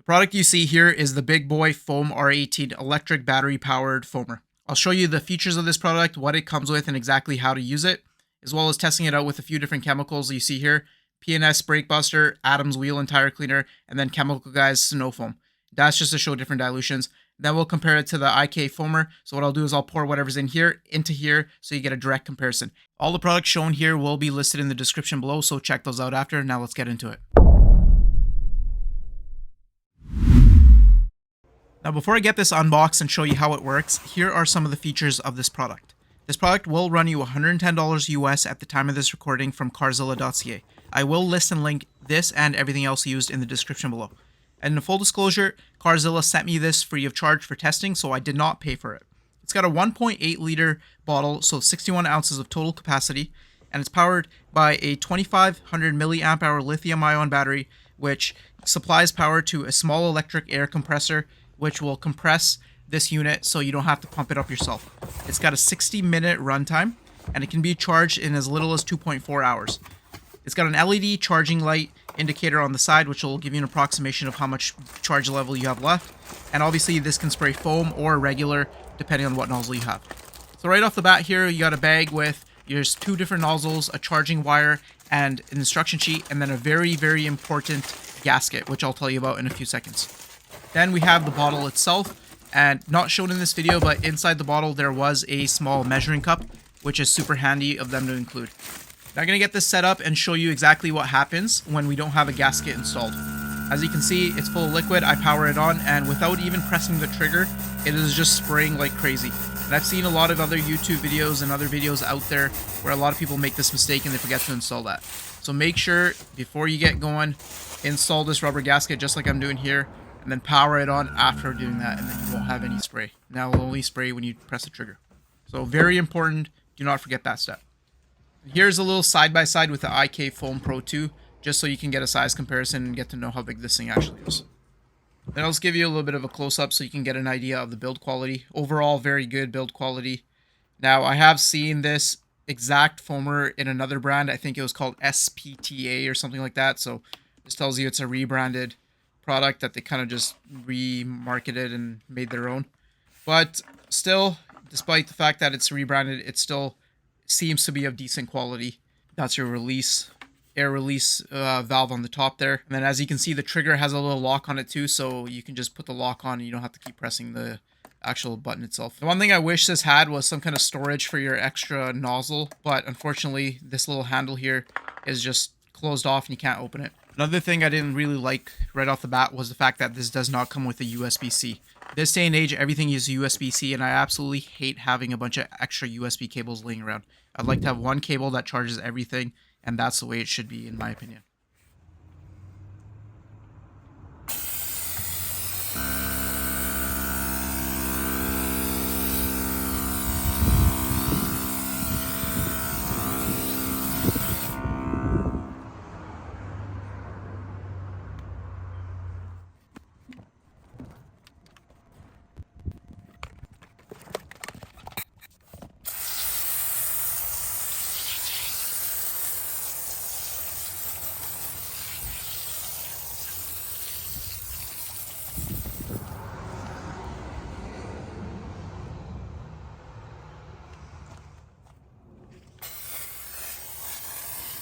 product you see here is the Bigboi FOAMR18 electric battery powered foamer. I'll show you the features of this product, what it comes with, and exactly how to use it, as well as testing it out with a few different chemicals you see here: P&S Brake Buster, Adams Wheel and Tire Cleaner, and then Chemical Guys Snow Foam. That's just to show different dilutions. Then we'll compare it to the IK foamer. So what I'll do is I'll pour whatever's in here into here so you get a direct comparison. All the products shown here will be listed in the description below, so check those out after. Now let's get into it. Now before I get this unboxed and show you how it works, here are some of the features of this product. This product will run you $110 US at the time of this recording from carzilla.ca. I will list and link this and everything else used in the description below. And in full disclosure, Carzilla sent me this free of charge for testing, so I did not pay for it. It's got a 1.8 liter bottle, so 61 ounces of total capacity, and it's powered by a 2500 milliamp hour lithium ion battery, which supplies power to a small electric air compressor, which will compress this unit so you don't have to pump it up yourself. It's got a 60-minute runtime, and it can be charged in as little as 2.4 hours. It's got an LED charging light indicator on the side, which will give you an approximation of how much charge level you have left. And obviously this can spray foam or regular, depending on what nozzle you have. So right off the bat here, you got a bag with there's two different nozzles, a charging wire, and an instruction sheet, and then a very, very important gasket, which I'll tell you about in a few seconds. Then we have the bottle itself, and not shown in this video, but inside the bottle there was a small measuring cup, which is super handy of them to include. Now I'm going to get this set up and show you exactly what happens when we don't have a gasket installed. As you can see, it's full of liquid. I power it on, and without even pressing the trigger, it is just spraying like crazy. And I've seen a lot of other YouTube videos and other videos out there where a lot of people make this mistake and they forget to install that. So make sure before you get going, install this rubber gasket just like I'm doing here, and then power it on after doing that, and then you won't have any spray. Now it'll only spray when you press the trigger. So very important, do not forget that step. Here's a little side-by-side with the IK Foam Pro 2, just so you can get a size comparison and get to know how big this thing actually is. Then I'll just give you a little bit of a close-up so you can get an idea of the build quality. Overall, very good build quality. Now, I have seen this exact foamer in another brand. I think it was called SPTA or something like that. So this tells you it's a rebranded product that they kind of just remarketed and made their own. But still, despite the fact that it's rebranded, it still seems to be of decent quality. That's your air release valve on the top there. And then as you can see, the trigger has a little lock on it too, so you can just put the lock on and you don't have to keep pressing the actual button itself. The one thing I wish this had was some kind of storage for your extra nozzle, but unfortunately this little handle here is just closed off and you can't open it. Another thing I didn't really like right off the bat was the fact that this does not come with a USBC. This day and age, everything is USB-C, and I absolutely hate having a bunch of extra USB cables laying around. I'd like to have one cable that charges everything, and that's the way it should be, in my opinion.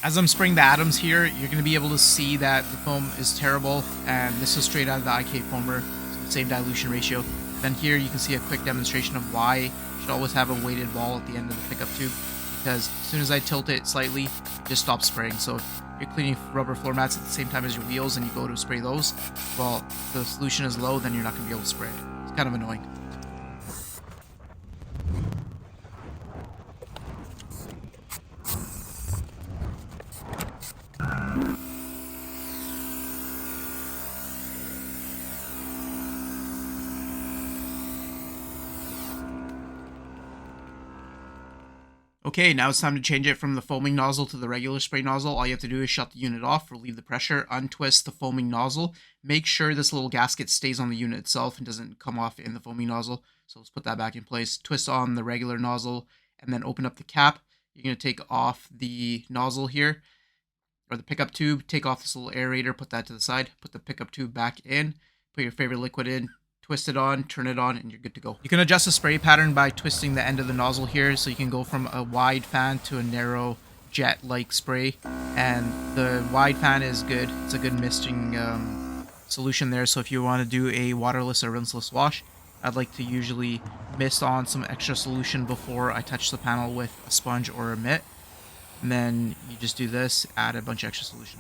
As I'm spraying the atoms here, you're going to be able to see that the foam is terrible, and this is straight out of the IK foamer, so the same dilution ratio. Then here you can see a quick demonstration of why you should always have a weighted ball at the end of the pickup tube, because as soon as I tilt it slightly, it just stops spraying. So if you're cleaning rubber floor mats at the same time as your wheels and you go to spray those, well, if the solution is low, then you're not going to be able to spray it. It's kind of annoying. Okay, now it's time to change it from the foaming nozzle to the regular spray nozzle. All you have to do is shut the unit off, relieve the pressure, untwist the foaming nozzle. Make sure this little gasket stays on the unit itself and doesn't come off in the foaming nozzle. So let's put that back in place. Twist on the regular nozzle and then open up the cap. You're going to take off the nozzle here, or the pickup tube. Take off this little aerator, put that to the side. Put the pickup tube back in. put your favorite liquid in, twist it on, turn it on, and you're good to go. You can adjust the spray pattern by twisting the end of the nozzle here, so you can go from a wide fan to a narrow jet-like spray, and the wide fan is good. It's a good misting solution there, so if you want to do a waterless or rinseless wash, I'd like to usually mist on some extra solution before I touch the panel with a sponge or a mitt, and then you just do this, add a bunch of extra solution.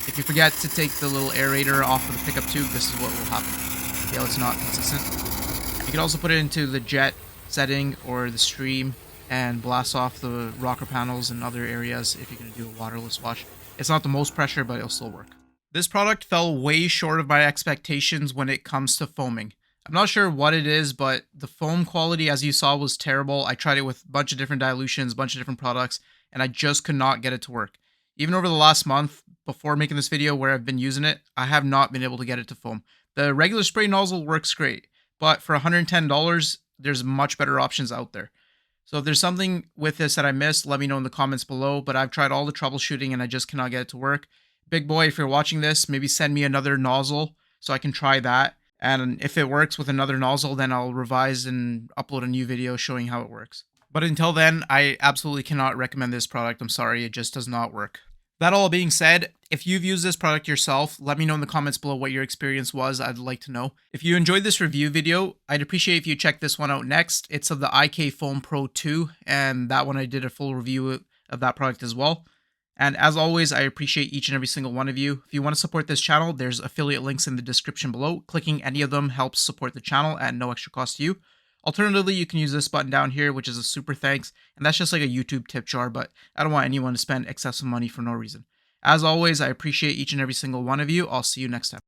If you forget to take the little aerator off of the pickup tube, this is what will happen. Yeah, it's not consistent. You can also put it into the jet setting or the stream and blast off the rocker panels and other areas if you're going to do a waterless wash. It's not the most pressure, but it'll still work. This product fell way short of my expectations when it comes to foaming. I'm not sure what it is, but the foam quality, as you saw, was terrible. I tried it with a bunch of different dilutions, a bunch of different products, and I just could not get it to work. Even over the last month, before making this video where I've been using it, I have not been able to get it to foam. The regular spray nozzle works great, but for $110, there's much better options out there. So if there's something with this that I missed, let me know in the comments below, but I've tried all the troubleshooting and I just cannot get it to work. Bigboi, if you're watching this, maybe send me another nozzle so I can try that. And if it works with another nozzle, then I'll revise and upload a new video showing how it works. But until then, I absolutely cannot recommend this product. I'm sorry, it just does not work. That all being said, if you've used this product yourself, let me know in the comments below what your experience was. I'd like to know. If you enjoyed this review video, I'd appreciate if you check this one out next. It's of the IK Foam Pro 2, and that one I did a full review of that product as well. And as always, I appreciate each and every single one of you. If you want to support this channel, there's affiliate links in the description below. Clicking any of them helps support the channel at no extra cost to you. Alternatively, you can use this button down here, which is a super thanks, and that's just like a YouTube tip jar, but I don't want anyone to spend excessive money for no reason. As always, I appreciate each and every single one of you. I'll see you next time.